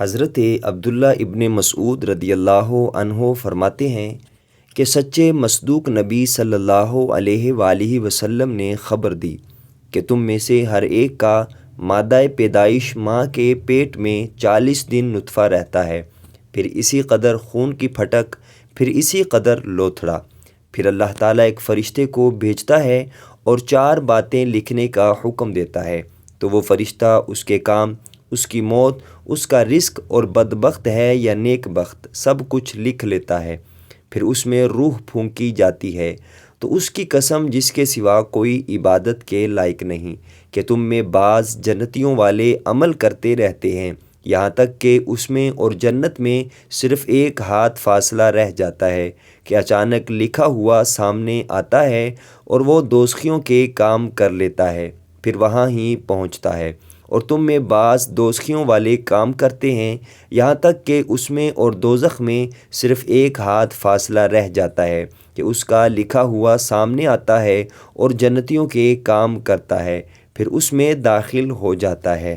حضرت عبداللہ ابن مسعود رضی اللہ عنہ فرماتے ہیں کہ سچے مصدوق نبی صلی اللہ علیہ وآلہ وسلم نے خبر دی کہ تم میں سے ہر ایک کا مادہ پیدائش ماں کے پیٹ میں 40 دن نطفہ رہتا ہے، پھر اسی قدر خون کی پھٹک، پھر اسی قدر لوتھڑا، پھر اللہ تعالیٰ ایک فرشتے کو بھیجتا ہے اور 4 باتیں لکھنے کا حکم دیتا ہے، تو وہ فرشتہ اس کے کام، اس کی موت، اس کا رزق اور بدبخت ہے یا نیک بخت سب کچھ لکھ لیتا ہے۔ پھر اس میں روح پھونکی جاتی ہے، تو اس کی قسم جس کے سوا کوئی عبادت کے لائق نہیں کہ تم میں بعض جنتیوں والے عمل کرتے رہتے ہیں، یہاں تک کہ اس میں اور جنت میں صرف 1 ہاتھ فاصلہ رہ جاتا ہے کہ اچانک لکھا ہوا سامنے آتا ہے اور وہ دوزخیوں کے کام کر لیتا ہے، پھر وہاں ہی پہنچتا ہے، اور تم میں بعض دوزخیوں والے کام کرتے ہیں، یہاں تک کہ اس میں اور دوزخ میں صرف 1 ہاتھ فاصلہ رہ جاتا ہے کہ اس کا لکھا ہوا سامنے آتا ہے اور جنتیوں کے کام کرتا ہے، پھر اس میں داخل ہو جاتا ہے۔